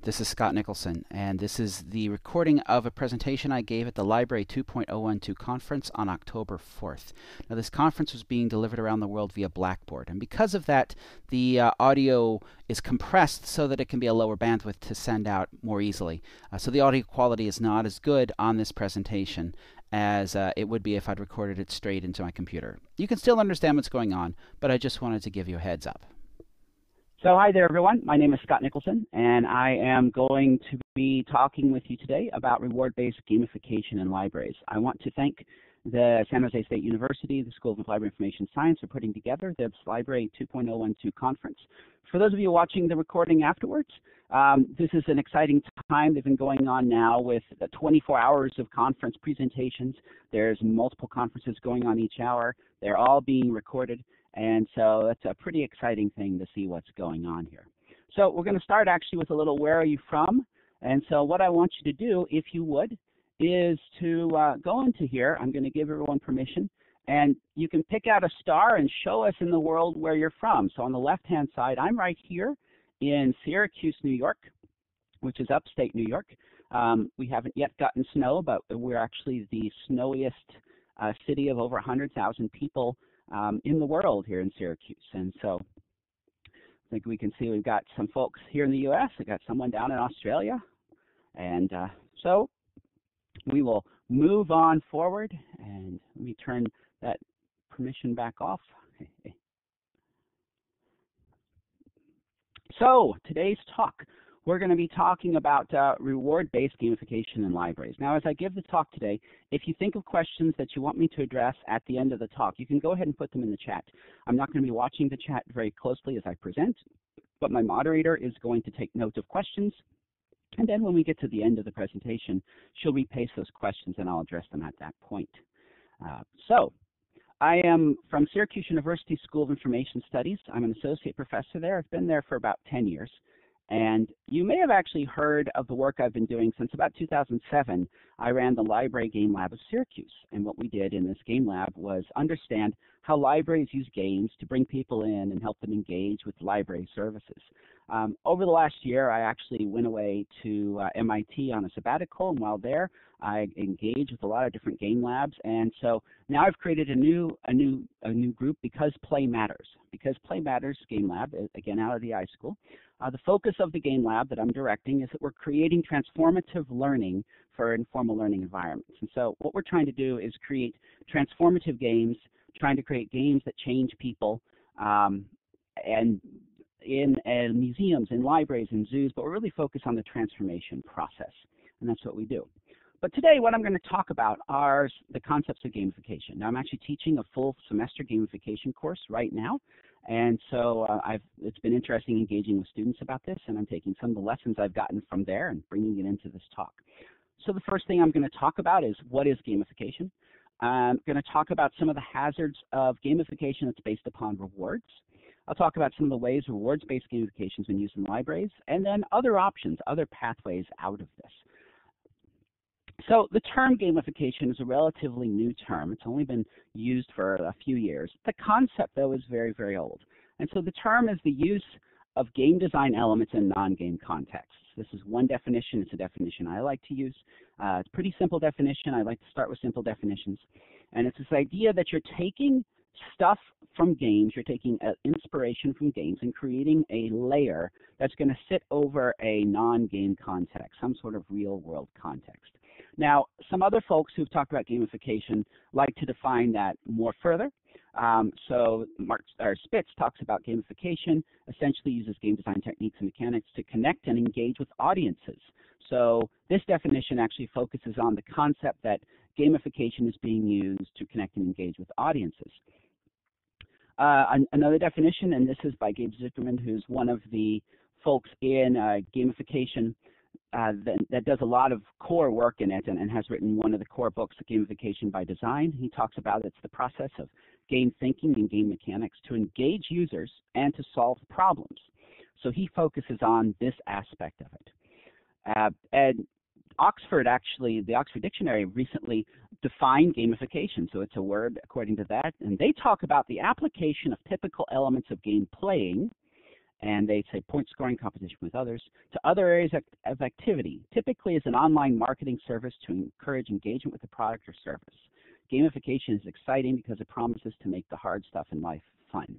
This is Scott Nicholson, and this is the recording of a presentation I gave at the Library 2.012 conference on October 4th. Now, this conference was being delivered around the world via Blackboard, and because of that, the audio is compressed so that it can be a lower bandwidth to send out more easily. So the audio quality is not as good on this presentation as it would be if I'd recorded it straight into my computer. You can still understand what's going on, but I just wanted to give you a heads up. So hi there, everyone. My name is Scott Nicholson, and I am going to be talking with you today about reward-based gamification in libraries. I want to thank the San Jose State University, the School of Library Information Science, for putting together this Library 2.012 conference. For those of you watching the recording afterwards, this is an exciting time. They've been going on now with 24 hours of conference presentations. There's multiple conferences going on each hour. They're all being recorded. And so it's a pretty exciting thing to see what's going on here. So we're going to start actually with a little where are you from? And so what I want you to do, if you would, is to go into here. I'm going to give everyone permission. And you can pick out a star and show us in the world where you're from. So on the left-hand side, I'm right here in Syracuse, New York, which is upstate New York. We haven't yet gotten snow, but we're actually the snowiest city of over 100,000 people in the world here in Syracuse. And so I think we can see we've got some folks here in the U.S. We've got someone down in Australia. And so we will move on forward, and let me turn that permission back off. So today's talk, we're going to be talking about reward-based gamification in libraries. Now, as I give the talk today, if you think of questions that you want me to address at the end of the talk, you can go ahead and put them in the chat. I'm not going to be watching the chat very closely as I present, but my moderator is going to take note of questions. And then when we get to the end of the presentation, she'll repaste those questions and I'll address them at that point. So I am from Syracuse University School of Information Studies. I'm an associate professor there. I've been there for about 10 years. And you may have actually heard of the work I've been doing since about 2007. I ran the Library Game Lab of Syracuse. And what we did in this game lab was understand how libraries use games to bring people in and help them engage with library services. Over the last year, I actually went away to MIT on a sabbatical, and while there, I engaged with a lot of different game labs. And so now I've created a new group, Because Play Matters. Because Play Matters Game Lab, again out of the iSchool. The focus of the game lab that I'm directing is that we're creating transformative learning for informal learning environments. And so what we're trying to do is create transformative games, trying to create games that change people, and in museums, in libraries, in zoos, but we're really focused on the transformation process, and that's what we do. But today what I'm going to talk about are the concepts of gamification. Now I'm actually teaching a full semester gamification course right now, and so it's been interesting engaging with students about this, and I'm taking some of the lessons I've gotten from there and bringing it into this talk. So the first thing I'm going to talk about is what is gamification. I'm going to talk about some of the hazards of gamification that's based upon rewards. I'll talk about some of the ways rewards-based gamification has been used in libraries, and then other options, other pathways out of this. So the term gamification is a relatively new term. It's only been used for a few years. The concept, though, is very, very old. And so the term is the use of game design elements in non-game contexts. This is one definition. It's a definition I like to use. It's a pretty simple definition. I like to start with simple definitions. And it's this idea that you're taking stuff from games, you're taking inspiration from games and creating a layer that's going to sit over a non-game context, some sort of real-world context. Now, some other folks who've talked about gamification like to define that more further. So Spitz talks about gamification, essentially uses game design techniques and mechanics to connect and engage with audiences. So this definition actually focuses on the concept that gamification is being used to connect and engage with audiences. Another definition, and this is by Gabe Zuckerman, who's one of the folks in gamification that does a lot of core work in it and has written one of the core books, Gamification by Design. He talks about it's the process of game thinking and game mechanics to engage users and to solve problems. So he focuses on this aspect of it. And Oxford, actually, the Oxford Dictionary recently defined gamification, so it's a word according to that, and they talk about the application of typical elements of game playing and they say point scoring, competition with others, to other areas of activity, typically as an online marketing service to encourage engagement with the product or service. Gamification is exciting because it promises to make the hard stuff in life fun.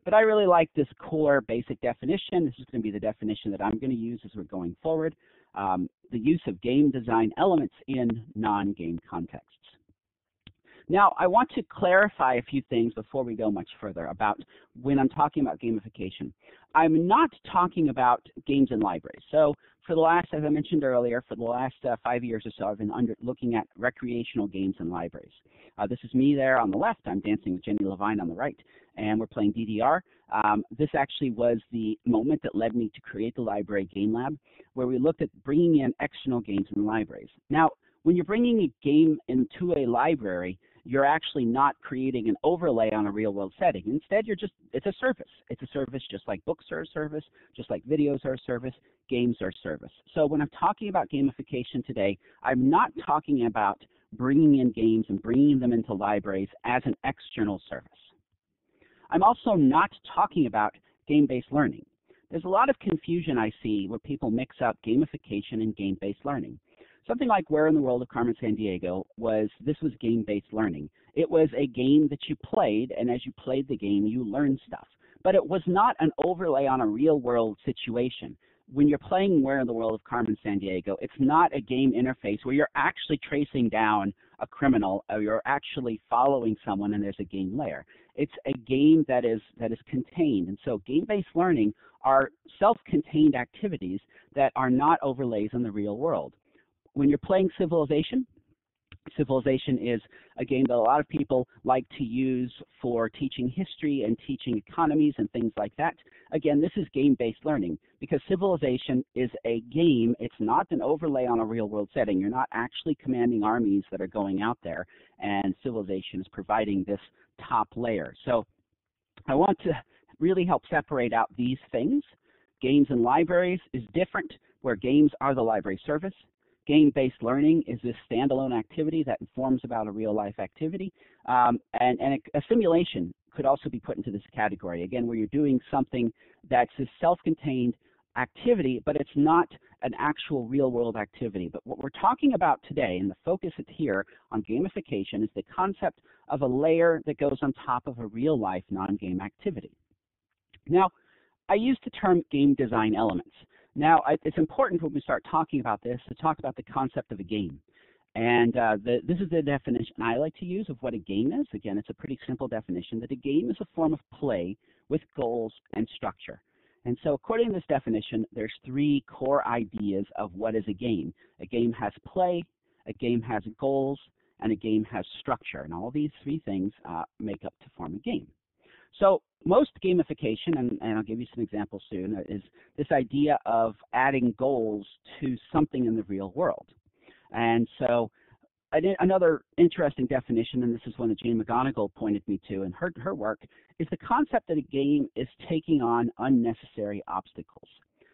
But I really like this core basic definition. This is going to be the definition that I'm going to use as we're going forward. The use of game design elements in non-game contexts. Now, I want to clarify a few things before we go much further about when I'm talking about gamification. I'm not talking about games in libraries. So for the last, as I mentioned earlier, for the last 5 years or so, I've been looking at recreational games in libraries. This is me there on the left. I'm dancing with Jenny Levine on the right, and we're playing DDR. This actually was the moment that led me to create the Library Game Lab, where we looked at bringing in external games in libraries. Now, when you're bringing a game into a library, you're actually not creating an overlay on a real-world setting. Instead, it's a service. It's a service just like books are a service, just like videos are a service, games are a service. So when I'm talking about gamification today, I'm not talking about bringing in games and bringing them into libraries as an external service. I'm also not talking about game-based learning. There's a lot of confusion I see where people mix up gamification and game-based learning. Something like Where in the World of Carmen Sandiego was game-based learning. It was a game that you played, and as you played the game, you learned stuff. But it was not an overlay on a real-world situation. When you're playing Where in the World of Carmen Sandiego, it's not a game interface where you're actually tracing down a criminal, or you're actually following someone and there's a game layer. It's a game that is contained. And so game-based learning are self-contained activities that are not overlays on the real world. When you're playing Civilization, Civilization is a game that a lot of people like to use for teaching history and teaching economies and things like that. Again, this is game-based learning because Civilization is a game. It's not an overlay on a real-world setting. You're not actually commanding armies that are going out there, and Civilization is providing this top layer. So I want to really help separate out these things. Games and libraries is different, where games are the library service. Game-based learning is this standalone activity that informs about a real-life activity. And a simulation could also be put into this category, again, where you're doing something that's a self-contained activity, but it's not an actual real-world activity. But what we're talking about today, and the focus here on gamification, is the concept of a layer that goes on top of a real-life non-game activity. Now, I use the term game design elements. Now, it's important when we start talking about this to talk about the concept of a game. And this is the definition I like to use of what a game is. Again, it's a pretty simple definition, that a game is a form of play with goals and structure. And so according to this definition, there's 3 core ideas of what is a game. A game has play, a game has goals, and a game has structure. And all these 3 things make up to form a game. So most gamification, and I'll give you some examples soon, is this idea of adding goals to something in the real world. And so another interesting definition, and this is one that Jane McGonigal pointed me to in her work, is the concept that a game is taking on unnecessary obstacles.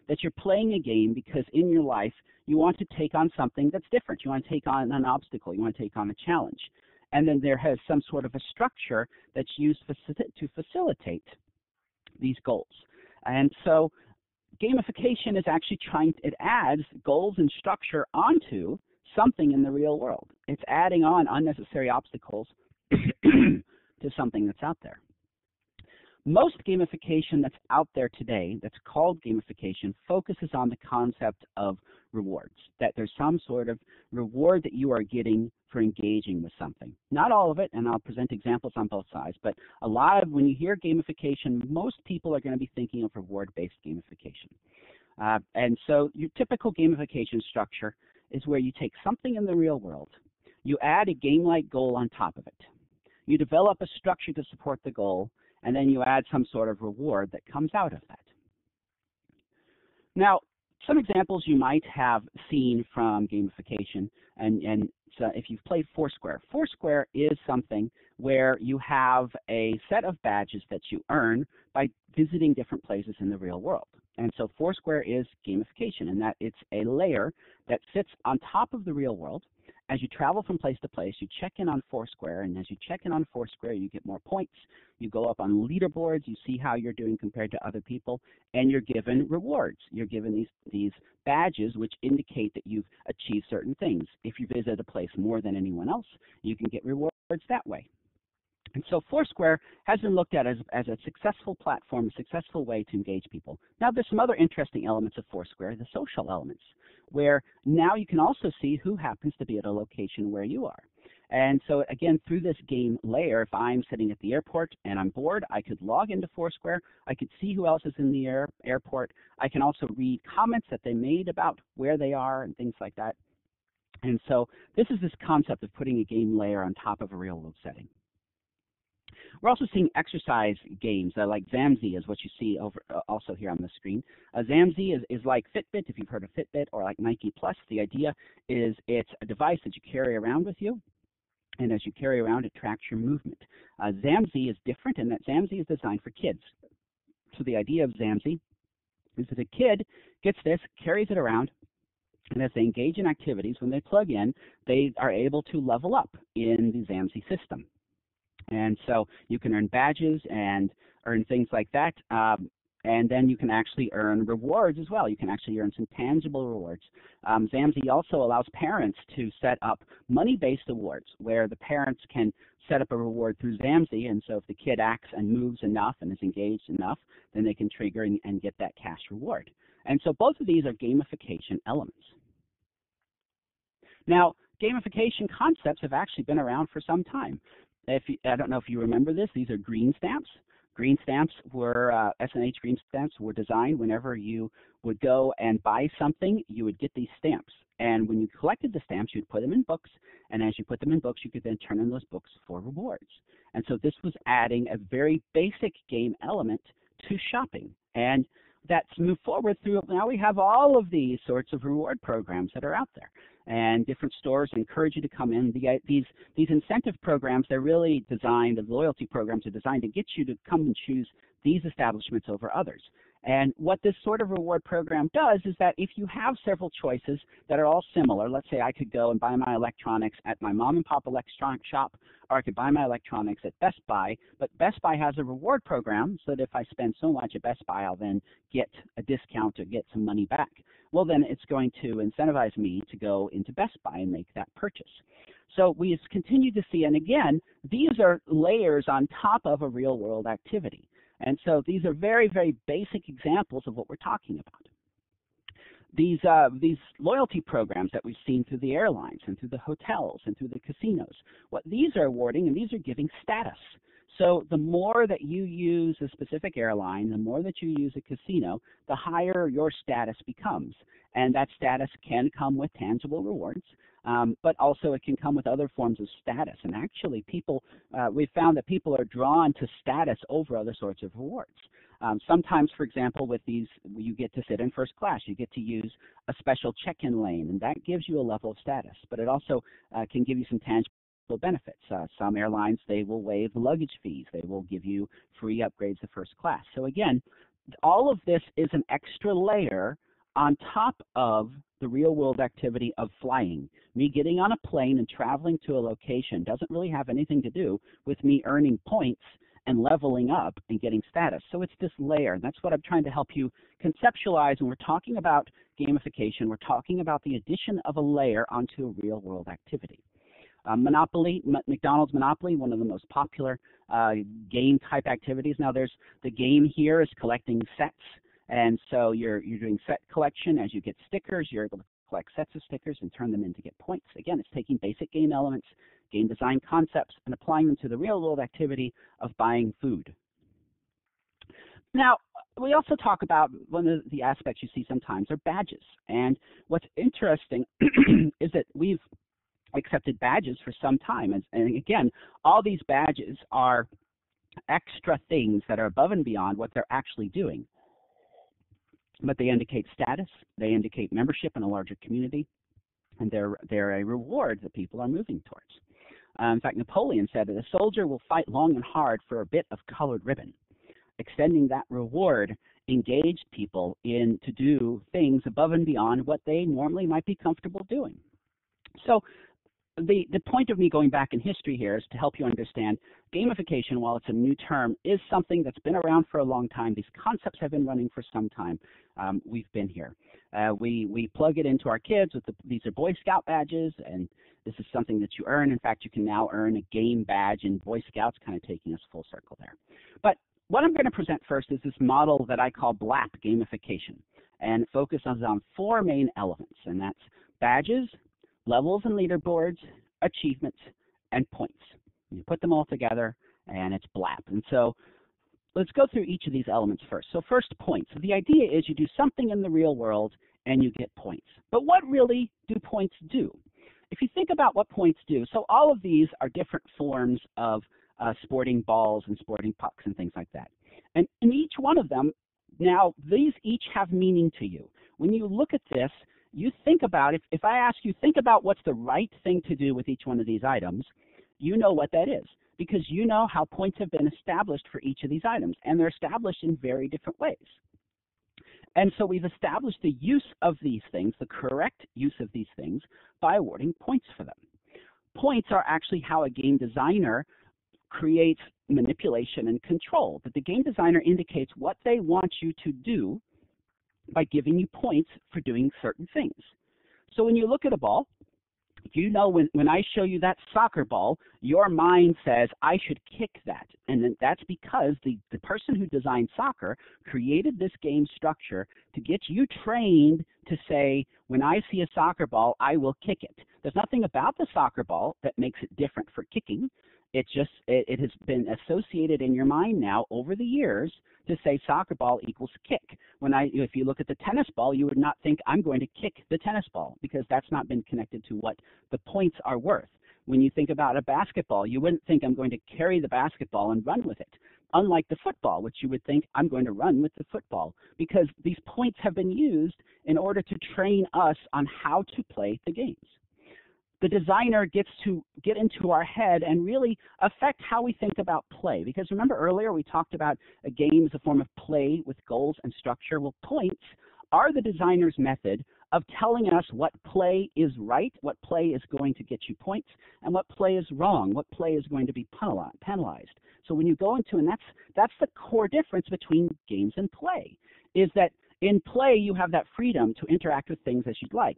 That you're playing a game because in your life you want to take on something that's different. You want to take on an obstacle. You want to take on a challenge. And then there has some sort of a structure that's used to facilitate these goals. And so gamification is actually it adds goals and structure onto something in the real world. It's adding on unnecessary obstacles to something that's out there. Most gamification that's out there today, that's called gamification, focuses on the concept of rewards, that there's some sort of reward that you are getting for engaging with something. Not all of it, and I'll present examples on both sides, but a lot of, when you hear gamification, most people are going to be thinking of reward-based gamification. And so your typical gamification structure is where you take something in the real world, you add a game-like goal on top of it, you develop a structure to support the goal, and then you add some sort of reward that comes out of that. Now, some examples you might have seen from gamification, and so if you've played Foursquare. Foursquare is something where you have a set of badges that you earn by visiting different places in the real world. And so Foursquare is gamification in that it's a layer that sits on top of the real world, as you travel from place to place, you check in on Foursquare, and as you check in on Foursquare, you get more points. You go up on leaderboards, you see how you're doing compared to other people, and you're given rewards. You're given these badges which indicate that you've achieved certain things. If you visit a place more than anyone else, you can get rewards that way. And so Foursquare has been looked at as a successful platform, a successful way to engage people. Now there's some other interesting elements of Foursquare, the social elements, where now you can also see who happens to be at a location where you are. And so again, through this game layer, if I'm sitting at the airport and I'm bored, I could log into Foursquare. I could see who else is in the airport. I can also read comments that they made about where they are and things like that. And so this is this concept of putting a game layer on top of a real-world setting. We're also seeing exercise games like Zamzy is what you see over also here on the screen. Zamzy is like Fitbit, if you've heard of Fitbit, or like Nike Plus. The idea is it's a device that you carry around with you, and as you carry around, it tracks your movement. Zamzy is different in that Zamzy is designed for kids. So the idea of Zamzy is that a kid gets this, carries it around, and as they engage in activities, when they plug in, they are able to level up in the Zamzy system. And so you can earn badges and earn things like that. And then you can actually earn rewards as well. You can actually earn some tangible rewards. Zamzy also allows parents to set up money-based awards where the parents can set up a reward through Zamzy. And so if the kid acts and moves enough and is engaged enough, then they can trigger and get that cash reward. And so both of these are gamification elements. Now, gamification concepts have actually been around for some time. I don't know if you remember this, these are green stamps. Green stamps were, S&H green stamps were designed whenever you would go and buy something, you would get these stamps. And when you collected the stamps, you'd put them in books, and as you put them in books, you could then turn in those books for rewards. And so this was adding a very basic game element to shopping. And that's moved forward through, now we have all of these sorts of reward programs that are out there. And different stores encourage you to come in. These incentive programs, they're really designed, the loyalty programs are designed to get you to come and choose these establishments over others. And what this sort of reward program does is that if you have several choices that are all similar, let's say I could go and buy my electronics at my mom and pop electronic shop, or I could buy my electronics at Best Buy, but Best Buy has a reward program so that if I spend so much at Best Buy, I'll then get a discount or get some money back. Well, then it's going to incentivize me to go into Best Buy and make that purchase. So we continue to see, and again, these are layers on top of a real-world activity. And so these are very, very basic examples of what we're talking about. These loyalty programs that we've seen through the airlines and through the hotels and through the casinos, what these are awarding, and these are giving status. So the more that you use a specific airline, the more that you use a casino, the higher your status becomes. And that status can come with tangible rewards, but also it can come with other forms of status. And actually we've found that people are drawn to status over other sorts of rewards. Sometimes, for example, with these, you get to sit in first class. You get to use a special check-in lane, and that gives you a level of status. But it also can give you some tangible benefits. Some airlines, they will waive luggage fees. They will give you free upgrades to first class. So again, all of this is an extra layer on top of the real-world activity of flying. Me getting on a plane and traveling to a location doesn't really have anything to do with me earning points and leveling up and getting status. So it's this layer, and that's what I'm trying to help you conceptualize when we're talking about gamification. We're talking about the addition of a layer onto a real-world activity. Monopoly, McDonald's Monopoly, one of the most popular game-type activities. Now there's the game here is collecting sets, and so you're doing set collection. As you get stickers, you're able to collect sets of stickers and turn them in to get points. Again, it's taking basic game elements, game design concepts, and applying them to the real-world activity of buying food. Now, we also talk about one of the aspects you see sometimes are badges. And what's interesting is that we've accepted badges for some time. And again, all these badges are extra things that are above and beyond what they're actually doing. But they indicate status, they indicate membership in a larger community, and they're a reward that people are moving towards. In fact, Napoleon said that a soldier will fight long and hard for a bit of colored ribbon. Extending that reward engaged people in to do things above and beyond what they normally might be comfortable doing. So the point of me going back in history here is to help you understand gamification, while it's a new term, is something that's been around for a long time. These concepts have been running for some time. We've been here. We plug it into our kids with these are Boy Scout badges, and this is something that you earn. In fact, you can now earn a game badge in Boy Scouts, kind of taking us full circle there. But what I'm going to present first is this model that I call BLAP Gamification, and it focuses on 4 main elements, and that's badges, levels and leaderboards, achievements, and points. You put them all together, and it's BLAP. And so let's go through each of these elements first. So first, points. So the idea is you do something in the real world, and you get points. But what really do points do? If you think about what points do, so all of these are different forms of sporting balls and sporting pucks and things like that. And in each one of them, now these each have meaning to you. When you look at this, you think about, if I ask you, think about what's the right thing to do with each one of these items, you know what that is, because you know how points have been established for each of these items, and they're established in very different ways. And so we've established the use of these things, the correct use of these things, by awarding points for them. Points are actually how a game designer creates manipulation and control, that the game designer indicates what they want you to do by giving you points for doing certain things. So when you look at a ball, you know when I show you that soccer ball, your mind says, I should kick that. And then that's because the person who designed soccer created this game structure to get you trained to say, when I see a soccer ball, I will kick it. There's nothing about the soccer ball that makes it different for kicking. It has been associated in your mind now over the years to say soccer ball equals kick. If you look at the tennis ball, you would not think I'm going to kick the tennis ball, because that's not been connected to what the points are worth. When you think about a basketball, you wouldn't think I'm going to carry the basketball and run with it. Unlike the football, which you would think I'm going to run with the football, because these points have been used in order to train us on how to play the games. The designer gets to get into our head and really affect how we think about play. Because remember earlier we talked about a game as a form of play with goals and structure. Well, points are the designer's method of telling us what play is right, what play is going to get you points, and what play is wrong, what play is going to be penalized. So when you go into, and that's the core difference between games and play, is that in play, you have that freedom to interact with things as you'd like.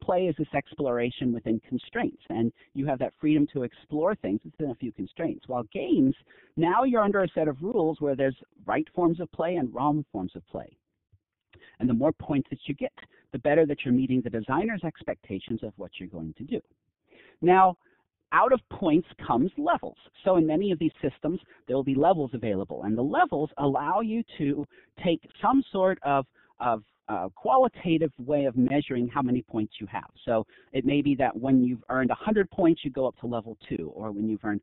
Play is this exploration within constraints, and you have that freedom to explore things within a few constraints. While games, now you're under a set of rules where there's right forms of play and wrong forms of play. And the more points that you get, the better that you're meeting the designer's expectations of what you're going to do. Now, out of points comes levels. So in many of these systems, there will be levels available, and the levels allow you to take some sort of qualitative way of measuring how many points you have. So it may be that when you've earned 100 points, you go up to level 2, or when you've earned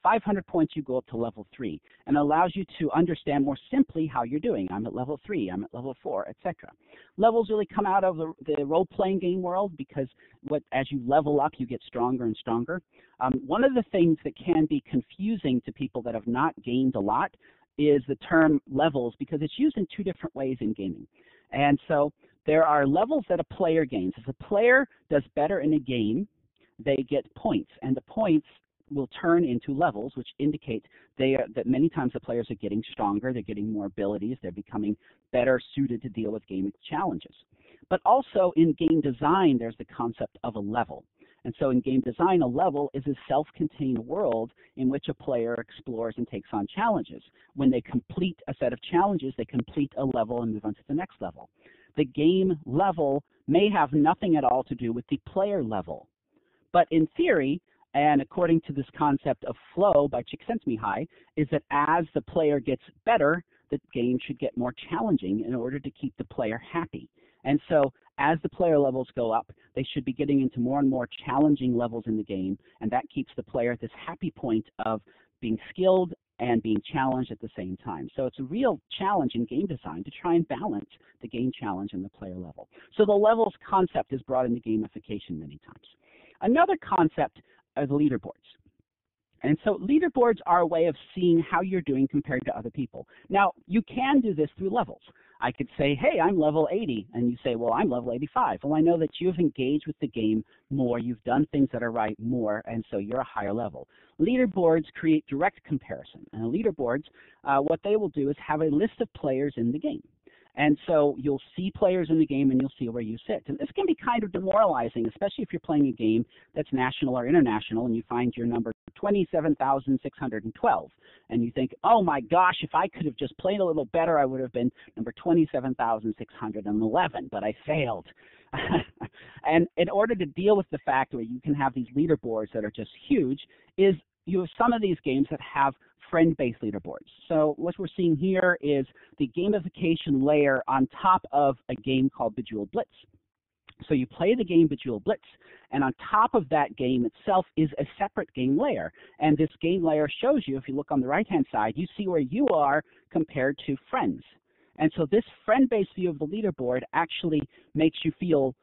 500 points, you go up to level 3, and allows you to understand more simply how you're doing. I'm at level 3, I'm at level 4, etc. Levels really come out of the role-playing game world, because as you level up, you get stronger and stronger. One of the things that can be confusing to people that have not gamed a lot is the term levels, because it's used in 2 different ways in gaming. And so there are levels that a player gains. If a player does better in a game, they get points, and the points will turn into levels, which indicate that many times the players are getting stronger, they're getting more abilities, they're becoming better suited to deal with game challenges. But also in game design, there's the concept of a level. And so in game design, a level is a self-contained world in which a player explores and takes on challenges. When they complete a set of challenges, they complete a level and move on to the next level. The game level may have nothing at all to do with the player level. But in theory, and according to this concept of flow by Csikszentmihalyi, is that as the player gets better, the game should get more challenging in order to keep the player happy. And so as the player levels go up, they should be getting into more and more challenging levels in the game, and that keeps the player at this happy point of being skilled and being challenged at the same time. So it's a real challenge in game design to try and balance the game challenge and the player level. So the levels concept is brought into gamification many times. Another concept are the leaderboards. And so leaderboards are a way of seeing how you're doing compared to other people. Now, you can do this through levels. I could say, hey, I'm level 80, and you say, well, I'm level 85. Well, I know that you've engaged with the game more, you've done things that are right more, and so you're a higher level. Leaderboards create direct comparison, and leaderboards, what they will do is have a list of players in the game. And so you'll see players in the game and you'll see where you sit. And this can be kind of demoralizing, especially if you're playing a game that's national or international and you find your number 27,612. And you think, oh my gosh, if I could have just played a little better, I would have been number 27,611, but I failed. And in order to deal with the fact where you can have these leaderboards that are just huge, is you have some of these games that have friend-based leaderboards. So what we're seeing here is the gamification layer on top of a game called Bejeweled Blitz. So you play the game Bejeweled Blitz, and on top of that game itself is a separate game layer. And this game layer shows you, if you look on the right-hand side, you see where you are compared to friends. And so this friend-based view of the leaderboard actually makes you feel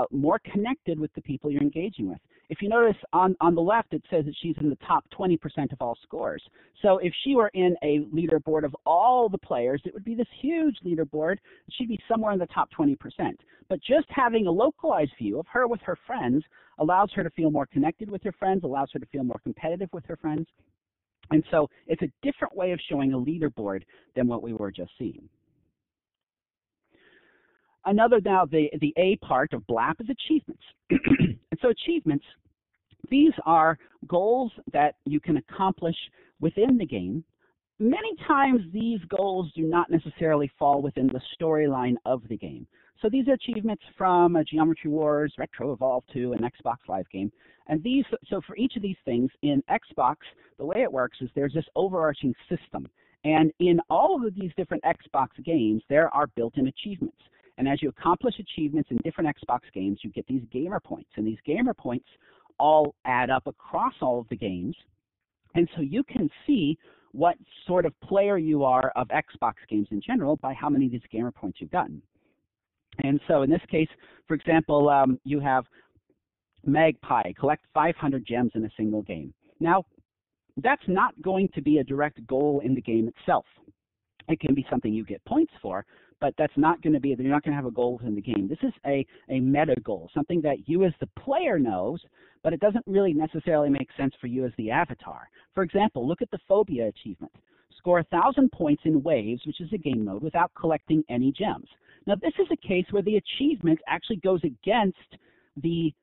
more connected with the people you're engaging with. If you notice on the left, it says that she's in the top 20% of all scores. So if she were in a leaderboard of all the players, it would be this huge leaderboard. She'd be somewhere in the top 20%. But just having a localized view of her with her friends allows her to feel more connected with her friends, allows her to feel more competitive with her friends. And so it's a different way of showing a leaderboard than what we were just seeing. Another now, the A part of BLAP is achievements. And so achievements, these are goals that you can accomplish within the game. Many times these goals do not necessarily fall within the storyline of the game. So these are achievements from Geometry Wars, Retro Evolve 2, an Xbox Live game. And these, so for each of these things in Xbox, the way it works is there's this overarching system. And in all of these different Xbox games, there are built-in achievements. And as you accomplish achievements in different Xbox games, you get these gamer points. And these gamer points all add up across all of the games. And so you can see what sort of player you are of Xbox games in general by how many of these gamer points you've gotten. And so in this case, for example, you have Magpie, collect 500 gems in a single game. Now, that's not going to be a direct goal in the game itself. It can be something you get points for, but that's not going to be, you're not going to have a goal within the game. This is a meta goal, something that you as the player knows, but it doesn't really necessarily make sense for you as the avatar. For example, look at the Phobia achievement. Score 1,000 points in Waves, which is a game mode, without collecting any gems. Now, this is a case where the achievement actually goes against the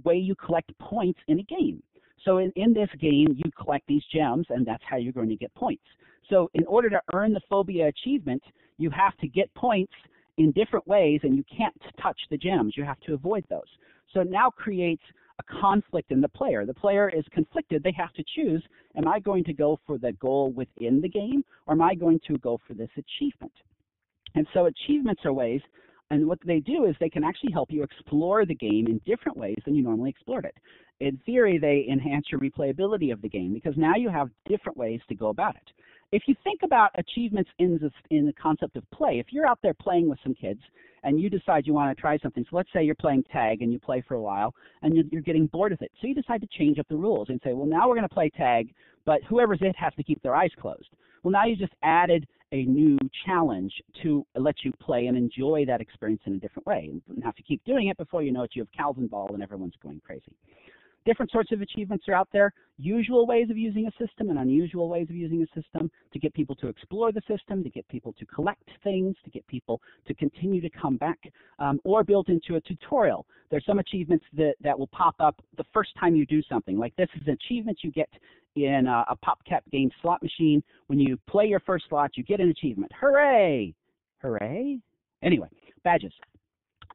way you collect points in a game. So in this game, you collect these gems, and that's how you're going to get points. So in order to earn the Phobia achievement, you have to get points in different ways, and you can't touch the gems. You have to avoid those. So it now creates a conflict in the player. The player is conflicted. They have to choose, am I going to go for the goal within the game, or am I going to go for this achievement? And so achievements are ways, and what they do is they can actually help you explore the game in different ways than you normally explored it. In theory, they enhance your replayability of the game because now you have different ways to go about it. If you think about achievements in the concept of play, if you're out there playing with some kids and you decide you want to try something, so let's say you're playing tag and you play for a while and you're getting bored of it, so you decide to change up the rules and say, well, now we're going to play tag, but whoever's it has to keep their eyes closed. Well, now you just added a new challenge to let you play and enjoy that experience in a different way. You have to keep doing it. Before you know it, you have Calvin Ball and everyone's going crazy. Different sorts of achievements are out there, usual ways of using a system and unusual ways of using a system to get people to explore the system, to get people to collect things, to get people to continue to come back, or built into a tutorial. There's some achievements that will pop up the first time you do something. Like this is an achievement you get in a PopCap game slot machine. When you play your first slot, you get an achievement. Hooray! Hooray? Anyway, badges.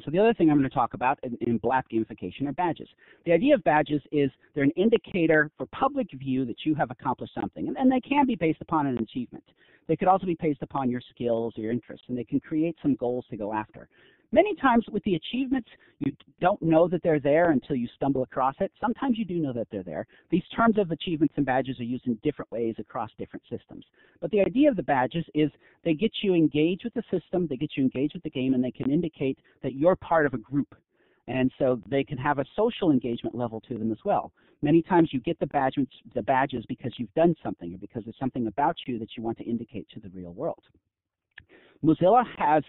So the other thing I'm going to talk about in BLAP gamification are badges. The idea of badges is they're an indicator for public view that you have accomplished something, and they can be based upon an achievement. They could also be based upon your skills or your interests, and they can create some goals to go after. Many times with the achievements, you don't know that they're there until you stumble across it. Sometimes you do know that they're there. These terms of achievements and badges are used in different ways across different systems. But the idea of the badges is they get you engaged with the system, they get you engaged with the game, and they can indicate that you're part of a group. And so they can have a social engagement level to them as well. Many times you get the badges because you've done something or because there's something about you that you want to indicate to the real world. Mozilla has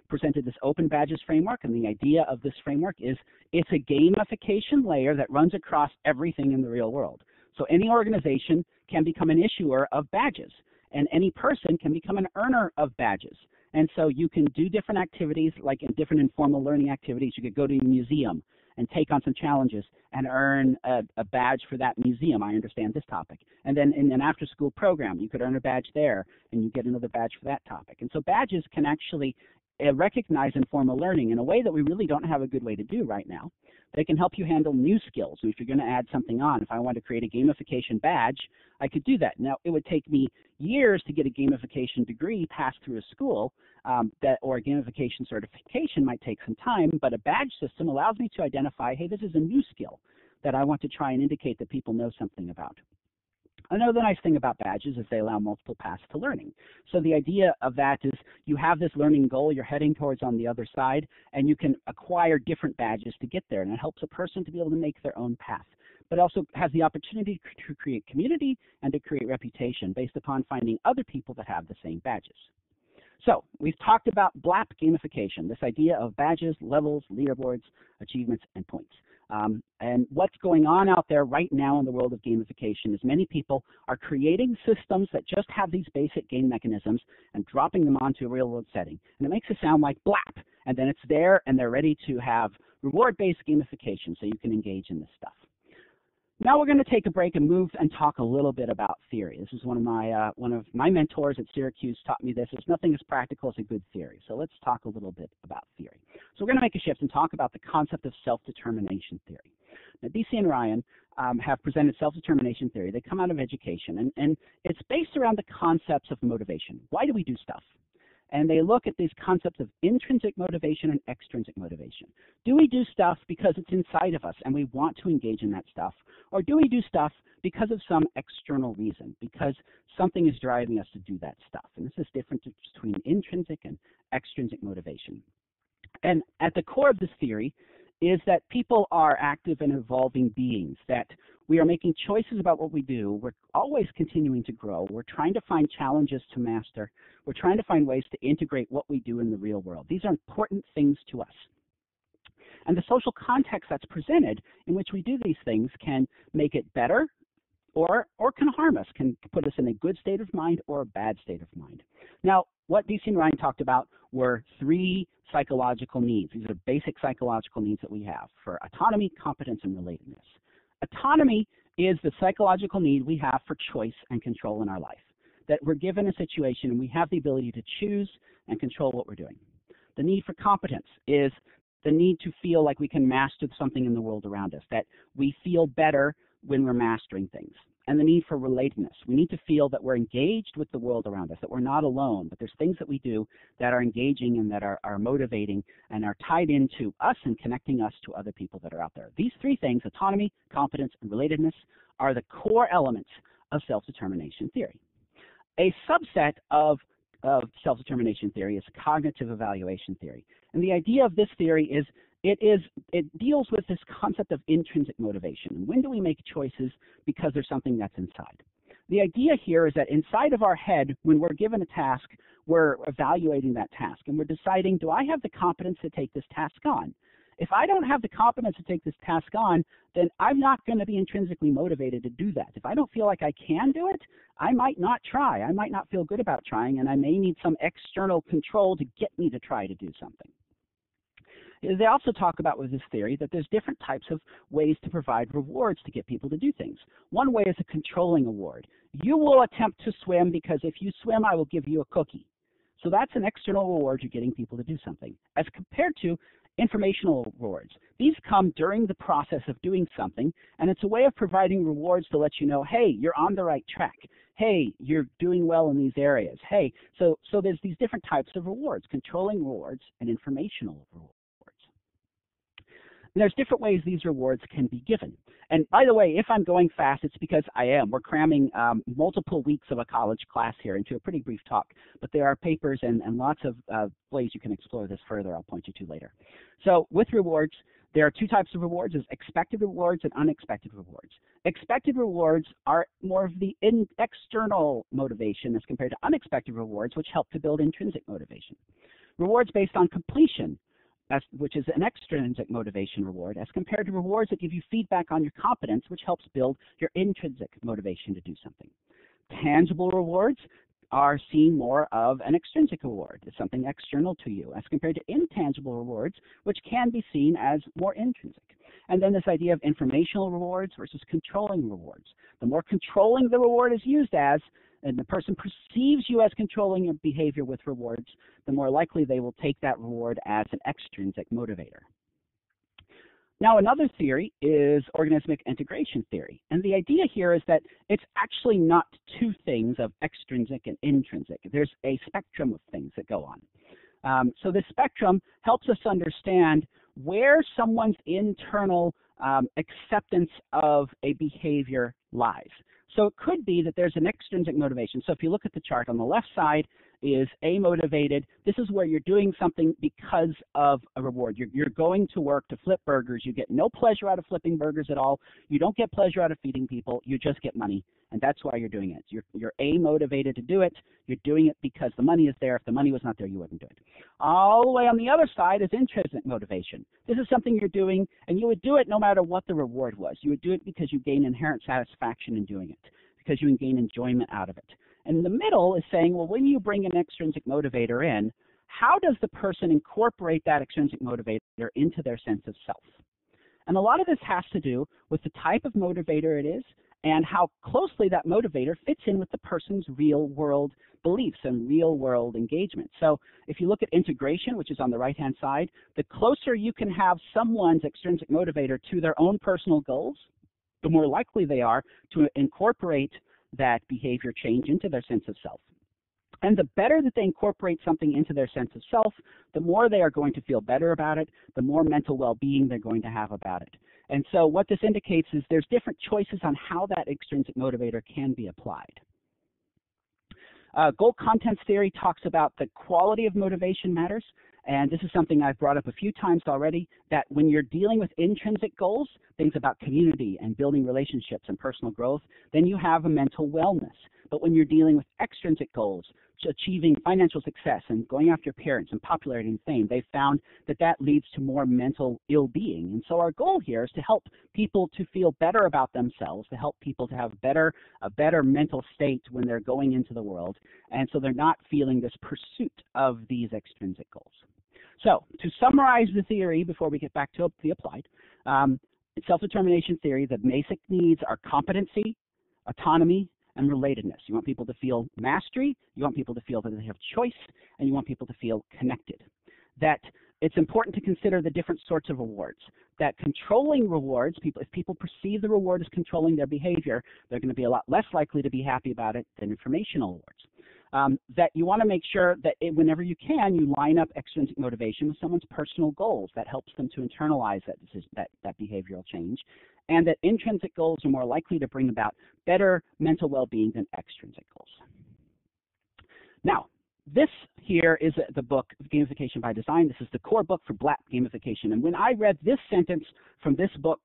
presented this open badges framework, and the idea of this framework is it's a gamification layer that runs across everything in the real world. So any organization can become an issuer of badges, and any person can become an earner of badges. And so you can do different activities, like in different informal learning activities. You could go to a museum and take on some challenges and earn a badge for that museum. I understand this topic. And then in an after-school program, you could earn a badge there, and you get another badge for that topic. And so badges can actually recognize informal learning in a way that we really don't have a good way to do right now. They can help you handle new skills. So if you're going to add something on, if I want to create a gamification badge, I could do that. Now, it would take me years to get a gamification degree passed through a school, or a gamification certification might take some time, but a badge system allows me to identify, hey, this is a new skill that I want to try and indicate that people know something about. Another nice thing about badges is they allow multiple paths to learning. So the idea of that is you have this learning goal you're heading towards on the other side, and you can acquire different badges to get there, and it helps a person to be able to make their own path. But also has the opportunity to create community and to create reputation based upon finding other people that have the same badges. So we've talked about BLAP gamification, this idea of badges, levels, leaderboards, achievements, and points. And what's going on out there right now in the world of gamification is many people are creating systems that just have these basic game mechanisms and dropping them onto a real-world setting. And it makes it sound like BLAP, and then it's there and they're ready to have reward-based gamification so you can engage in this stuff. Now we're going to take a break and move and talk a little bit about theory. This is one of my mentors at Syracuse taught me this. There's nothing as practical as a good theory. So let's talk a little bit about theory. So we're going to make a shift and talk about the concept of self-determination theory. Now, Deci and Ryan have presented self-determination theory. They come out of education, and it's based around the concepts of motivation. Why do we do stuff? And they look at these concepts of intrinsic motivation and extrinsic motivation. Do we do stuff because it's inside of us and we want to engage in that stuff? Or do we do stuff because of some external reason, because something is driving us to do that stuff? And this is different between intrinsic and extrinsic motivation. And at the core of this theory is that people are active and evolving beings, that we are making choices about what we do. We're always continuing to grow. We're trying to find challenges to master. We're trying to find ways to integrate what we do in the real world. These are important things to us. And the social context that's presented in which we do these things can make it better or can harm us, can put us in a good state of mind or a bad state of mind. Now, what Deci and Ryan talked about were 3 psychological needs. These are basic psychological needs that we have for autonomy, competence, and relatedness. Autonomy is the psychological need we have for choice and control in our life, that we're given a situation and we have the ability to choose and control what we're doing. The need for competence is the need to feel like we can master something in the world around us, that we feel better when we're mastering things. And the need for relatedness. We need to feel that we're engaged with the world around us, that we're not alone, but there's things that we do that are engaging and that are motivating and are tied into us and connecting us to other people that are out there. These 3 things, autonomy, competence, and relatedness, are the core elements of self-determination theory. A subset of self-determination theory is cognitive evaluation theory. And the idea of this theory is it deals with this concept of intrinsic motivation. When do we make choices because there's something that's inside? The idea here is that inside of our head, when we're given a task, we're evaluating that task and we're deciding, do I have the competence to take this task on? If I don't have the competence to take this task on, then I'm not going to be intrinsically motivated to do that. If I don't feel like I can do it, I might not try. I might not feel good about trying, and I may need some external control to get me to try to do something. They also talk about with this theory that there's different types of ways to provide rewards to get people to do things. One way is a controlling award. You will attempt to swim because if you swim, I will give you a cookie. So that's an external reward you're getting people to do something. As compared to informational rewards. These come during the process of doing something, and it's a way of providing rewards to let you know, hey, you're on the right track. Hey, you're doing well in these areas. Hey, so there's these different types of rewards, controlling rewards and informational rewards. And there's different ways these rewards can be given. And by the way, if I'm going fast, it's because I am. We're cramming multiple weeks of a college class here into a pretty brief talk. But there are papers and lots of ways you can explore this further I'll point you to later. So with rewards, There are two types of rewards: there's expected rewards and unexpected rewards. Expected rewards are more of the external motivation as compared to unexpected rewards, which help to build intrinsic motivation. Rewards based on completion, which is an extrinsic motivation reward, as compared to rewards that give you feedback on your competence, which helps build your intrinsic motivation to do something. Tangible rewards are seen more of an extrinsic reward. It's something external to you, as compared to intangible rewards, which can be seen as more intrinsic. And then this idea of informational rewards versus controlling rewards. The more controlling the reward is used as, and the person perceives you as controlling your behavior with rewards, the more likely they will take that reward as an extrinsic motivator. Now, another theory is organismic integration theory. And the idea here is that it's actually not two things of extrinsic and intrinsic. There's a spectrum of things that go on. So this spectrum helps us understand where someone's internal acceptance of a behavior lies. So it could be that there's an extrinsic motivation. So if you look at the chart on the left side is A-motivated. This is where you're doing something because of a reward. You're going to work to flip burgers. You get no pleasure out of flipping burgers at all. You don't get pleasure out of feeding people. You just get money, and that's why you're doing it. You're A-motivated to do it. You're doing it because the money is there. If the money was not there, you wouldn't do it. All the way on the other side is intrinsic motivation. This is something you're doing, and you would do it no matter what the reward was. You would do it because you gain inherent satisfaction in doing it, because you gain enjoyment out of it. And the middle is saying, well, when you bring an extrinsic motivator in, how does the person incorporate that extrinsic motivator into their sense of self? And a lot of this has to do with the type of motivator it is and how closely that motivator fits in with the person's real-world beliefs and real-world engagement. So if you look at integration, which is on the right-hand side, the closer you can have someone's extrinsic motivator to their own personal goals, the more likely they are to incorporate that behavior change into their sense of self. And the better that they incorporate something into their sense of self, the more they are going to feel better about it, the more mental well-being they're going to have about it. And so what this indicates is there's different choices on how that extrinsic motivator can be applied. Goal contents theory talks about the quality of motivation matters. And this is something I've brought up a few times already, that when you're dealing with intrinsic goals, things about community and building relationships and personal growth, then you have a mental wellness. But when you're dealing with extrinsic goals, achieving financial success and going after your parents and popularity and fame, they've found that that leads to more mental ill-being. And so our goal here is to help people to feel better about themselves, to help people to have a better mental state when they're going into the world, and so they're not feeling this pursuit of these extrinsic goals. So to summarize the theory before we get back to the applied, self-determination theory, the basic needs are competency, autonomy, and relatedness. You want people to feel mastery, you want people to feel that they have choice, and you want people to feel connected. That it's important to consider the different sorts of rewards. That controlling rewards, if people perceive the reward as controlling their behavior, they're going to be a lot less likely to be happy about it than informational rewards. That you want to make sure that whenever you can, you line up extrinsic motivation with someone's personal goals. That helps them to internalize that behavioral change. And that intrinsic goals are more likely to bring about better mental well-being than extrinsic goals. Now, this here is the book, Gamification by Design. This is the core book for BLAP Gamification. And when I read this sentence from this book,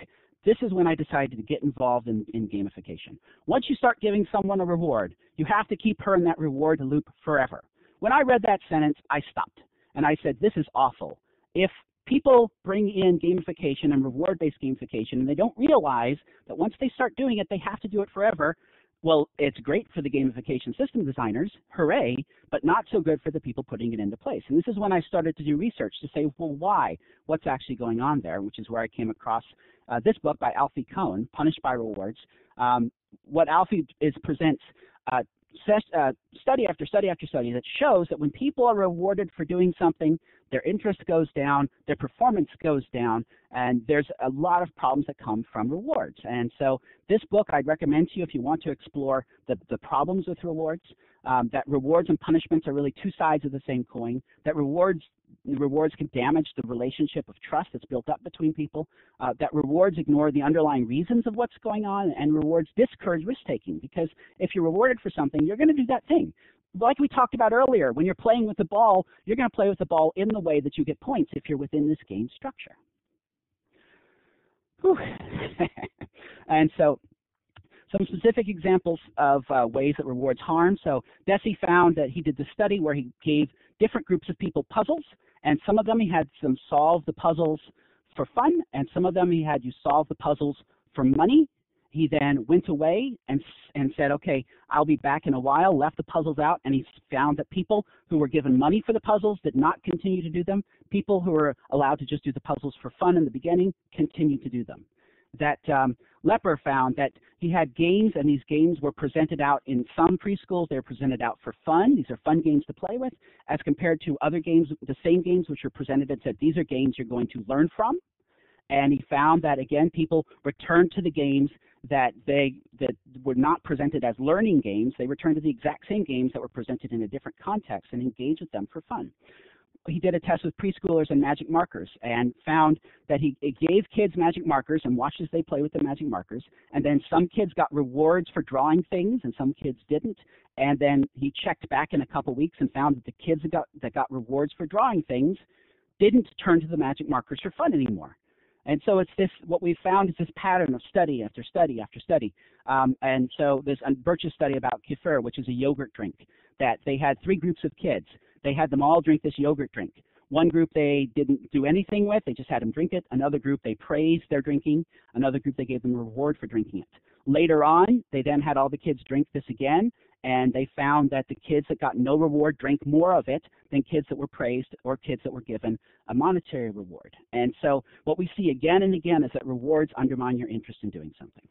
this is when I decided to get involved in gamification. Once you start giving someone a reward, you have to keep her in that reward loop forever. When I read that sentence, I stopped. And I said, this is awful. If people bring in gamification and reward-based gamification, and they don't realize that once they start doing it, they have to do it forever, well, it's great for the gamification system designers, hooray, but not so good for the people putting it into place. And this is when I started to do research to say, well, why? What's actually going on there? Which is where I came across this book by Alfie Kohn, Punished by Rewards. What Alfie presents study after study after study that shows that when people are rewarded for doing something, their interest goes down, their performance goes down, and there's a lot of problems that come from rewards. And so this book I'd recommend to you if you want to explore the problems with rewards, that rewards and punishments are really two sides of the same coin, that rewards can damage the relationship of trust that's built up between people, that rewards ignore the underlying reasons of what's going on, and rewards discourage risk-taking, because if you're rewarded for something, you're going to do that thing. Like we talked about earlier, when you're playing with the ball, you're going to play with the ball in the way that you get points if you're within this game structure. And so some specific examples of ways that rewards harm. So Deci found that he did the study where he gave different groups of people puzzles, and some of them he had them solve the puzzles for fun, and some of them he had you solve the puzzles for money. He then went away and said, okay, I'll be back in a while, left the puzzles out, and he found that people who were given money for the puzzles did not continue to do them. People who were allowed to just do the puzzles for fun in the beginning continued to do them. That Lepper found that he had games, and these games were presented out in some preschools. They were presented out for fun. These are fun games to play with, as compared to other games, the same games which were presented and said, these are games you're going to learn from. And he found that, again, people returned to the games that were not presented as learning games. They returned to the exact same games that were presented in a different context and engaged with them for fun. He did a test with preschoolers and magic markers and found that he gave kids magic markers and watched as they play with the magic markers. And then some kids got rewards for drawing things and some kids didn't. And then he checked back in a couple weeks and found that the kids that got rewards for drawing things didn't turn to the magic markers for fun anymore. And so it's this, what we found is this pattern of study after study after study. And so there's a Birch's study about kefir, which is a yogurt drink, that they had 3 groups of kids. They had them all drink this yogurt drink. One group they didn't do anything with, they just had them drink it. Another group they praised their drinking. Another group they gave them a reward for drinking it. Later on, they then had all the kids drink this again, and they found that the kids that got no reward drank more of it than kids that were praised or kids that were given a monetary reward. And so what we see again and again is that rewards undermine your interest in doing something.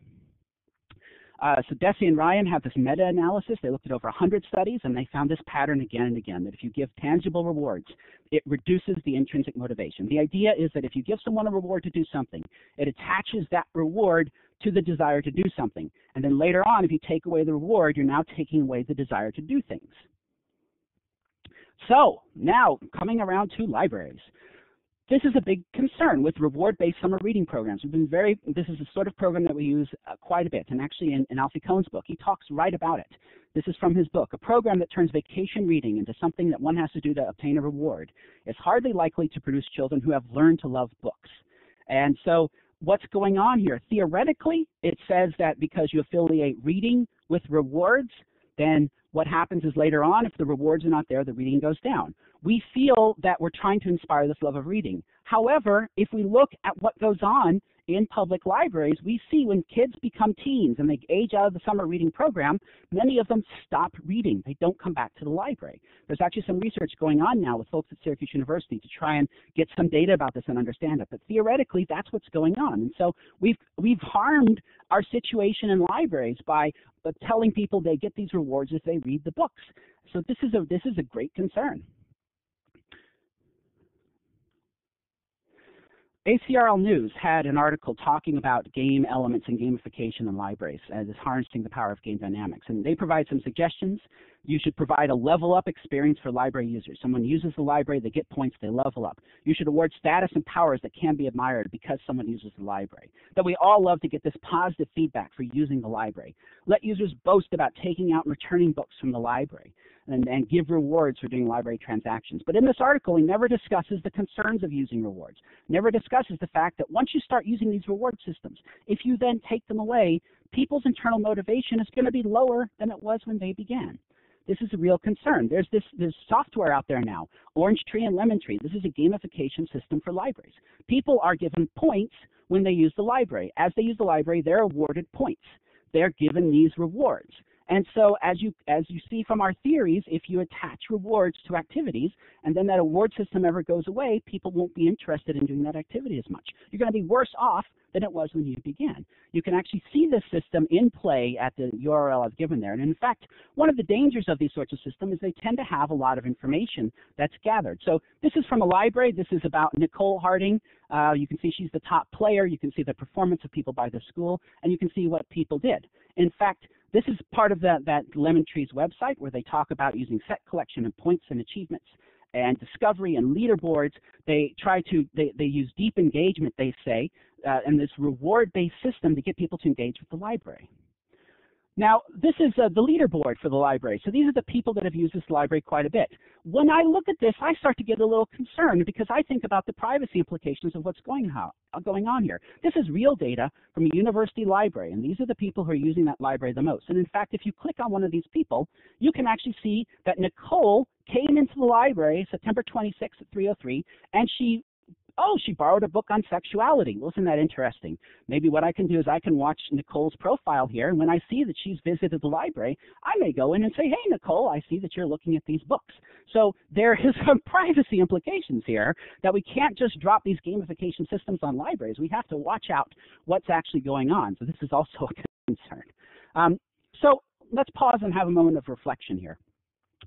So Deci and Ryan have this meta-analysis. They looked at over 100 studies, and they found this pattern again and again, that if you give tangible rewards, it reduces the intrinsic motivation. The idea is that if you give someone a reward to do something, it attaches that reward to the desire to do something. And then later on, if you take away the reward, you're now taking away the desire to do things. So now, coming around to libraries. This is a big concern with reward-based summer reading programs. This is the sort of program that we use quite a bit, and actually in Alfie Cohn's book, he talks right about it. This is from his book. A program that turns vacation reading into something that one has to do to obtain a reward is hardly likely to produce children who have learned to love books. And so what's going on here? Theoretically, it says that because you affiliate reading with rewards, then what happens is later on, if the rewards are not there, the reading goes down. We feel that we're trying to inspire this love of reading. However, if we look at what goes on in public libraries, we see when kids become teens and they age out of the summer reading program, many of them stop reading. They don't come back to the library. There's actually some research going on now with folks at Syracuse University to try and get some data about this and understand it. But theoretically, that's what's going on. And so we've harmed our situation in libraries by telling people they get these rewards if they read the books. So this is a great concern. ACRL News had an article talking about game elements and gamification in libraries as harnessing the power of game dynamics. And they provide some suggestions. You should provide a level up experience for library users. Someone uses the library, they get points, they level up. You should award status and powers that can be admired because someone uses the library. That we all love to get this positive feedback for using the library. Let users boast about taking out and returning books from the library. And give rewards for doing library transactions. But in this article, he never discusses the concerns of using rewards, never discusses the fact that once you start using these reward systems, if you then take them away, people's internal motivation is going to be lower than it was when they began. This is a real concern. There's software out there now, Orange Tree and Lemon Tree. This is a gamification system for libraries. People are given points when they use the library. As they use the library, they're awarded points. They're given these rewards. And so as you see from our theories, if you attach rewards to activities and then that award system ever goes away, people won't be interested in doing that activity as much. You're going to be worse off than it was when you began. You can actually see this system in play at the URL I've given there. And in fact, one of the dangers of these sorts of systems is they tend to have a lot of information that's gathered. So this is from a library. This is about Nicole Harding. You can see she's the top player. You can see the performance of people by the school, and you can see what people did. In fact, this is part of that Lemon Tree's website where they talk about using set collection and points and achievements and discovery and leaderboards. They use deep engagement, they say, and this reward-based system to get people to engage with the library. Now, this is the leaderboard for the library. So these are the people that have used this library quite a bit. When I look at this, I start to get a little concerned because I think about the privacy implications of what's going on here. This is real data from a university library, and these are the people who are using that library the most. And in fact, if you click on one of these people, you can actually see that Nicole came into the library September 26th at 3:03, and she borrowed a book on sexuality. Well, isn't that interesting? Maybe what I can do is I can watch Nicole's profile here, and when I see that she's visited the library, I may go in and say, hey, Nicole, I see that you're looking at these books. So there is some privacy implications here that we can't just drop these gamification systems on libraries. We have to watch out what's actually going on. So this is also a concern. So let's pause and have a moment of reflection here.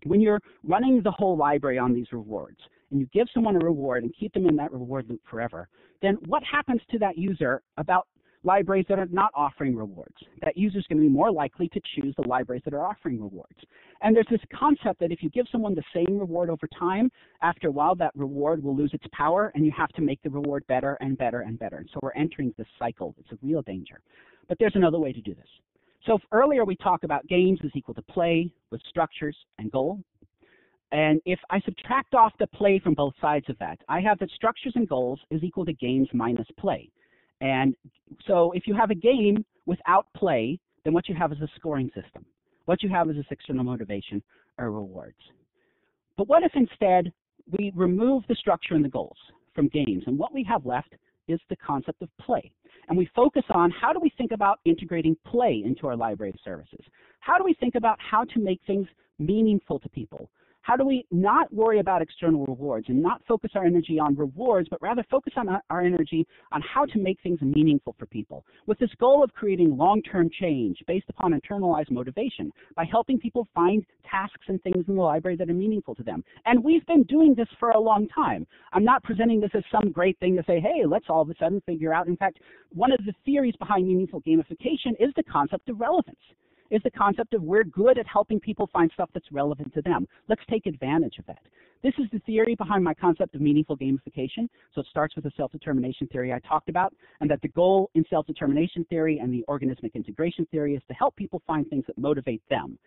When you're running the whole library on these rewards, and you give someone a reward and keep them in that reward loop forever, then what happens to that user about libraries that are not offering rewards? That user is going to be more likely to choose the libraries that are offering rewards. And there's this concept that if you give someone the same reward over time, after a while that reward will lose its power, and you have to make the reward better and better and better. And so we're entering this cycle. It's a real danger. But there's another way to do this. So earlier we talked about games is equal to play with structures and goal. And if I subtract off the play from both sides of that, I have that structures and goals is equal to games minus play. And so if you have a game without play, then what you have is a scoring system. What you have is this external motivation or rewards. But what if instead we remove the structure and the goals from games, and what we have left is the concept of play? And we focus on how do we think about integrating play into our library of services? How do we think about how to make things meaningful to people? How do we not worry about external rewards and not focus our energy on rewards, but rather focus on our energy on how to make things meaningful for people, with this goal of creating long-term change based upon internalized motivation by helping people find tasks and things in the library that are meaningful to them. And we've been doing this for a long time. I'm not presenting this as some great thing to say, hey, let's all of a sudden figure out. In fact, one of the theories behind meaningful gamification is the concept of relevance. Is the concept of we're good at helping people find stuff that's relevant to them. Let's take advantage of that. This is the theory behind my concept of meaningful gamification. So it starts with the self-determination theory I talked about, and that the goal in self-determination theory and the organismic integration theory is to help people find things that motivate them.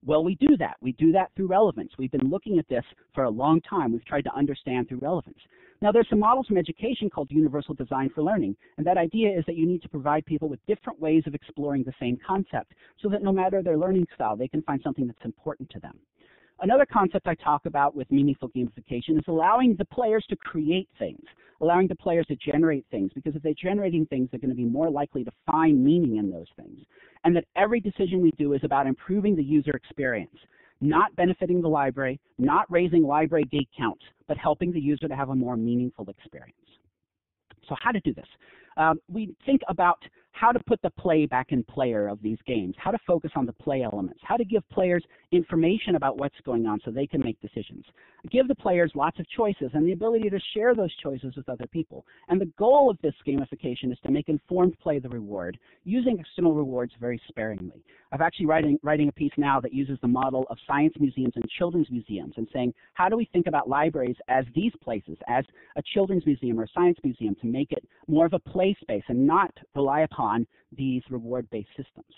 Well, we do that. We do that through relevance. We've been looking at this for a long time. We've tried to understand through relevance. Now, there's some models from education called universal design for learning, and that idea is that you need to provide people with different ways of exploring the same concept so that no matter their learning style, they can find something that's important to them. Another concept I talk about with meaningful gamification is allowing the players to create things, allowing the players to generate things, because if they're generating things, they're going to be more likely to find meaning in those things. And that every decision we do is about improving the user experience, not benefiting the library, not raising library gate counts, but helping the user to have a more meaningful experience. So how to do this? We think about how to put the play back in player of these games, how to focus on the play elements, how to give players information about what's going on so they can make decisions. Give the players lots of choices and the ability to share those choices with other people. And the goal of this gamification is to make informed play the reward, using external rewards very sparingly. I'm actually writing a piece now that uses the model of science museums and children's museums and saying, how do we think about libraries as these places, as a children's museum or a science museum, to make it more of a play space and not rely upon these reward-based systems.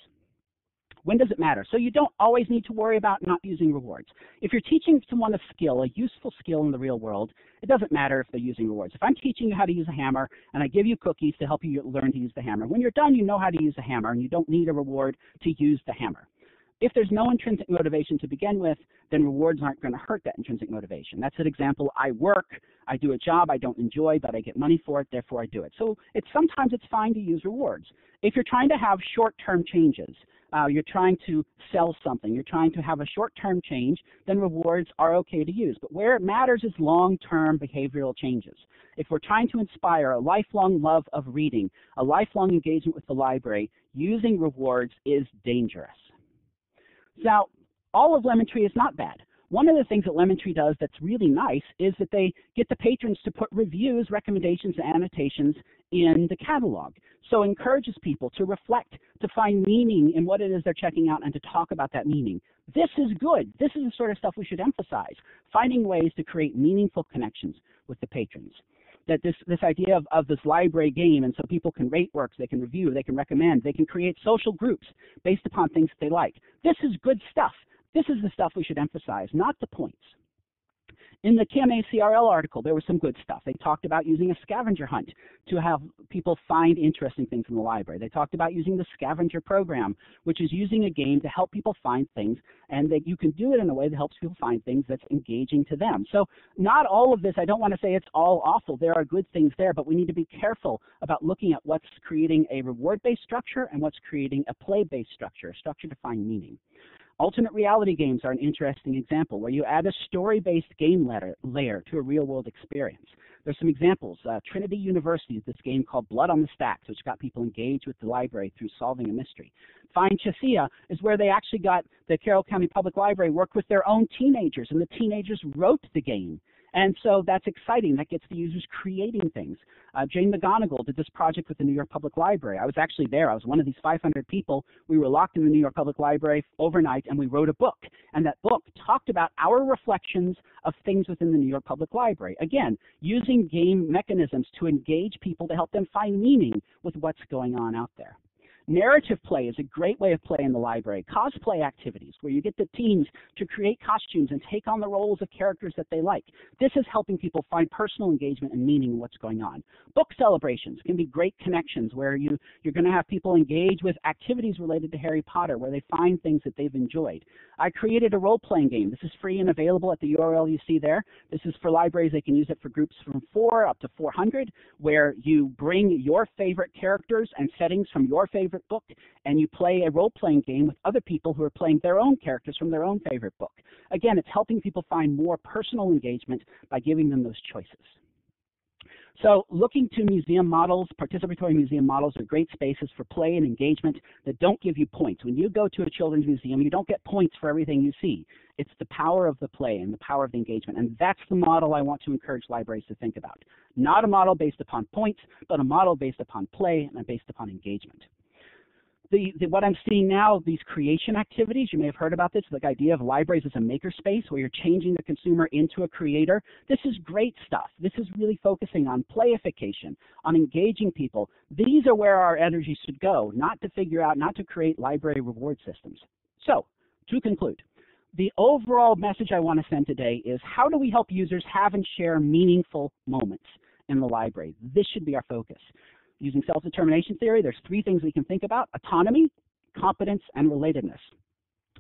When does it matter? So you don't always need to worry about not using rewards. If you're teaching someone a skill, a useful skill in the real world, it doesn't matter if they're using rewards. If I'm teaching you how to use a hammer and I give you cookies to help you learn to use the hammer, when you're done, you know how to use the hammer and you don't need a reward to use the hammer. If there's no intrinsic motivation to begin with, then rewards aren't going to hurt that intrinsic motivation. That's an example. I work, I do a job I don't enjoy, but I get money for it, therefore I do it. So sometimes it's fine to use rewards. If you're trying to have short-term changes, you're trying to sell something, you're trying to have a short-term change, then rewards are okay to use. But where it matters is long-term behavioral changes. If we're trying to inspire a lifelong love of reading, a lifelong engagement with the library, using rewards is dangerous. Now, all of Lemon Tree is not bad. One of the things that Lemon Tree does that's really nice is that they get the patrons to put reviews, recommendations, and annotations in the catalog. So it encourages people to reflect, to find meaning in what it is they're checking out, and to talk about that meaning. This is good. This is the sort of stuff we should emphasize, finding ways to create meaningful connections with the patrons. that this idea of this library game, and so people can rate works, they can review, they can recommend, they can create social groups based upon things that they like. This is good stuff. This is the stuff we should emphasize, not the points. In the Kim ACRL article, there was some good stuff. They talked about using a scavenger hunt to have people find interesting things in the library. They talked about using the scavenger program, which is using a game to help people find things, and that you can do it in a way that helps people find things that's engaging to them. So not all of this, I don't want to say it's all awful. There are good things there, but we need to be careful about looking at what's creating a reward-based structure and what's creating a play-based structure, a structure to find meaning. Alternate reality games are an interesting example where you add a story-based game layer to a real-world experience. There's some examples. Trinity University is this game called Blood on the Stacks, which got people engaged with the library through solving a mystery. Find Chesia is where they actually got the Carroll County Public Library work with their own teenagers, and the teenagers wrote the game. And so that's exciting. That gets the users creating things. Jane McGonigal did this project with the New York Public Library. I was actually there. I was one of these 500 people. We were locked in the New York Public Library overnight, and we wrote a book. And that book talked about our reflections of things within the New York Public Library. Again, using game mechanisms to engage people to help them find meaning with what's going on out there. Narrative play is a great way of play in the library. Cosplay activities, where you get the teens to create costumes and take on the roles of characters that they like. This is helping people find personal engagement and meaning in what's going on. Book celebrations can be great connections where you're going to have people engage with activities related to Harry Potter, where they find things that they've enjoyed. I created a role-playing game. This is free and available at the URL you see there. This is for libraries. They can use it for groups from 4 up to 400, where you bring your favorite characters and settings from your favorite book, and you play a role-playing game with other people who are playing their own characters from their own favorite book. Again, it's helping people find more personal engagement by giving them those choices. So looking to museum models, participatory museum models are great spaces for play and engagement that don't give you points. When you go to a children's museum, you don't get points for everything you see. It's the power of the play and the power of the engagement, and that's the model I want to encourage libraries to think about. Not a model based upon points, but a model based upon play and based upon engagement. What I'm seeing now, these creation activities, you may have heard about this, the idea of libraries as a makerspace where you're changing the consumer into a creator. This is great stuff. This is really focusing on playification, on engaging people. These are where our energy should go, not to figure out, not to create library reward systems. So, to conclude, the overall message I want to send today is how do we help users have and share meaningful moments in the library? This should be our focus. Using self-determination theory, there's 3 things we can think about: autonomy, competence, and relatedness.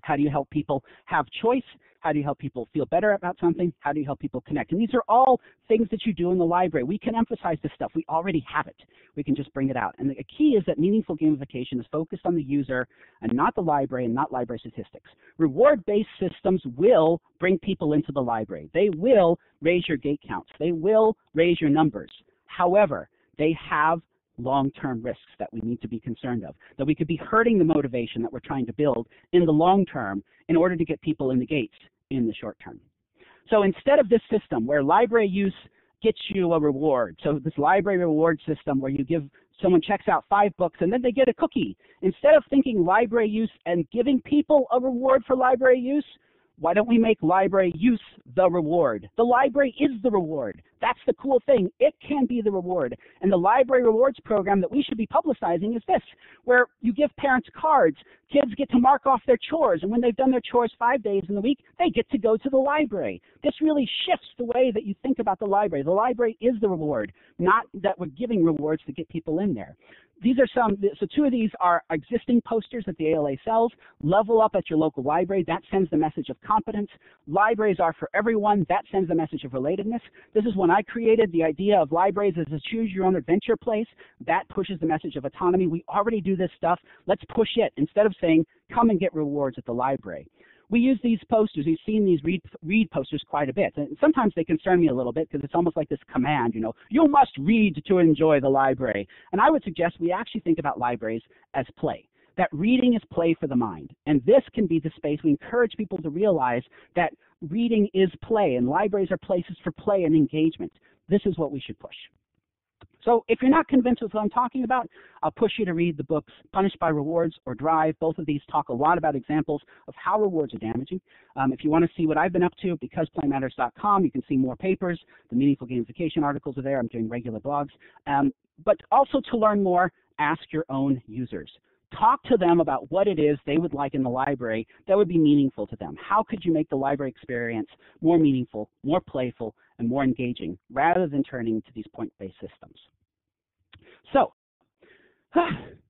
How do you help people have choice? How do you help people feel better about something? How do you help people connect? And these are all things that you do in the library. We can emphasize this stuff. We already have it. We can just bring it out. And the key is that meaningful gamification is focused on the user and not the library and not library statistics. Reward-based systems will bring people into the library. They will raise your gate counts. They will raise your numbers. However, they have long-term risks that we need to be concerned of, that we could be hurting the motivation that we're trying to build in the long term in order to get people in the gates in the short term. So instead of this system where library use gets you a reward, so this library reward system where you give someone checks out 5 books and then they get a cookie, instead of thinking library use and giving people a reward for library use, why don't we make library use the reward? The library is the reward. That's the cool thing. It can be the reward. And the library rewards program that we should be publicizing is this, where you give parents cards. Kids get to mark off their chores, and when they've done their chores 5 days in the week, they get to go to the library. This really shifts the way that you think about the library. The library is the reward, not that we're giving rewards to get people in there. These are so 2 of these are existing posters that the ALA sells. Level up at your local library. That sends the message of competence. Libraries are for everyone. That sends the message of relatedness. This is when I created the idea of libraries as a choose your own adventure place. That pushes the message of autonomy. We already do this stuff. Let's push it instead of saying, come and get rewards at the library. We use these posters. You've seen these read posters quite a bit. And sometimes they concern me a little bit because it's almost like this command, you must read to enjoy the library. And I would suggest we actually think about libraries as play, that reading is play for the mind. And this can be the space we encourage people to realize that reading is play and libraries are places for play and engagement. This is what we should push. So if you're not convinced with what I'm talking about, I'll push you to read the books Punished by Rewards or Drive. Both of these talk a lot about examples of how rewards are damaging. If you want to see what I've been up to, becauseplaymatters.com, you can see more papers. The meaningful gamification articles are there. I'm doing regular blogs. But also to learn more, ask your own users. Talk to them about what it is they would like in the library that would be meaningful to them. How could you make the library experience more meaningful, more playful, and more engaging, rather than turning to these point-based systems? So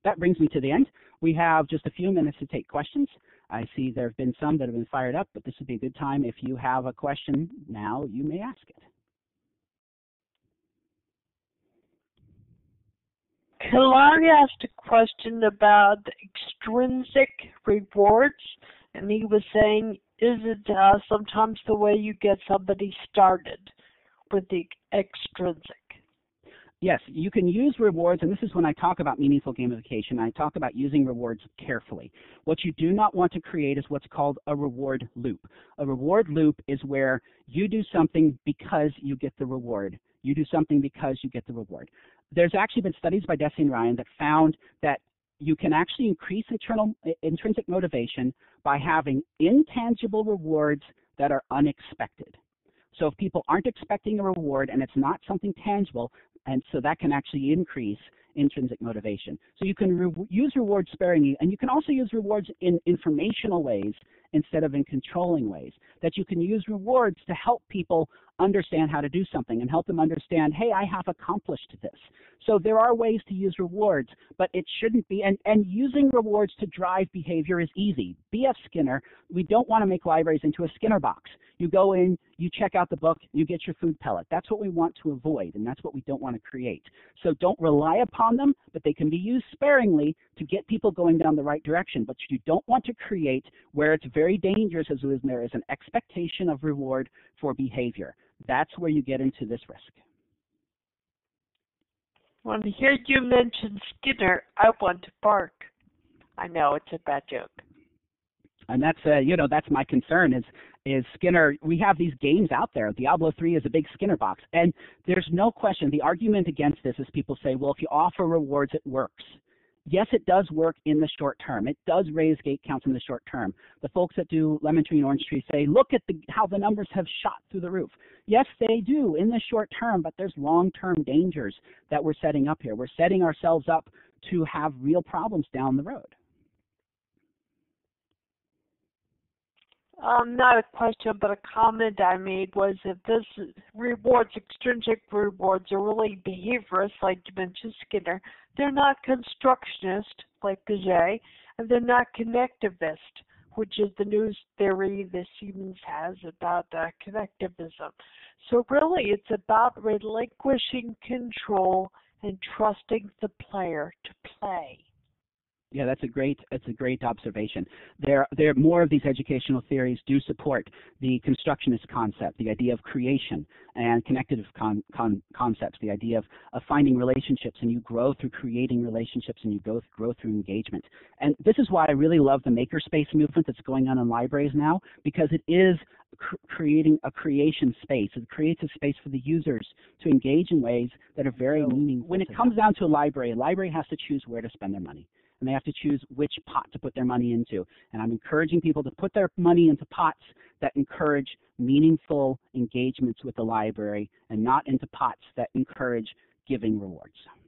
that brings me to the end. We have just a few minutes to take questions. I see there have been some that have been fired up, but this would be a good time. If you have a question now, you may ask it. Kalani asked a question about extrinsic rewards, and he was saying, is it sometimes the way you get somebody started with the extrinsic? Yes, you can use rewards, and this is when I talk about meaningful gamification. I talk about using rewards carefully. What you do not want to create is what's called a reward loop. A reward loop is where you do something because you get the reward. You do something because you get the reward. There's actually been studies by Deci and Ryan that found that you can actually increase intrinsic motivation by having intangible rewards that are unexpected. So if people aren't expecting a reward and it's not something tangible, and so that can actually increase intrinsic motivation. So you can use rewards sparingly, and you can also use rewards in informational ways instead of in controlling ways. That you can use rewards to help people understand how to do something and help them understand, hey, I have accomplished this. So there are ways to use rewards, but it shouldn't be, and using rewards to drive behavior is easy. B.F. Skinner, we don't want to make libraries into a Skinner box. You go in, you check out the book, you get your food pellet. That's what we want to avoid, and that's what we don't want to create. So don't rely upon them, but they can be used sparingly to get people going down the right direction. But you don't want to create where it's very dangerous, as there is an expectation of reward for behavior. That's where you get into this risk. When I hear you mention Skinner, I want to bark. I know it's a bad joke. And that's, that's my concern is Skinner. We have these games out there. Diablo 3 is a big Skinner box. And there's no question. The argument against this is people say, well, if you offer rewards, it works. Yes, it does work in the short term. It does raise gate counts in the short term. The folks that do Lemon Tree and Orange Tree say, look at how the numbers have shot through the roof. Yes, they do in the short term, but there's long-term dangers that we're setting up here. We're setting ourselves up to have real problems down the road. Not a question, but a comment I made was if this rewards, extrinsic rewards, are really behaviorist, like you mentioned Skinner, they're not constructionist, like Deci, and they're not connectivist, which is the news theory that Siemens has about connectivism. So really, it's about relinquishing control and trusting the player to play. Yeah, that's a great observation. There more of these educational theories do support the constructionist concept, the idea of creation, and connective concepts, the idea of finding relationships, and you grow through creating relationships, and you grow through engagement. And this is why I really love the makerspace movement that's going on in libraries now, because it is creating a creation space. It creates a space for the users to engage in ways that are very meaningful. When it comes down to a library has to choose where to spend their money. And they have to choose which pot to put their money into. And I'm encouraging people to put their money into pots that encourage meaningful engagements with the library and not into pots that encourage giving rewards.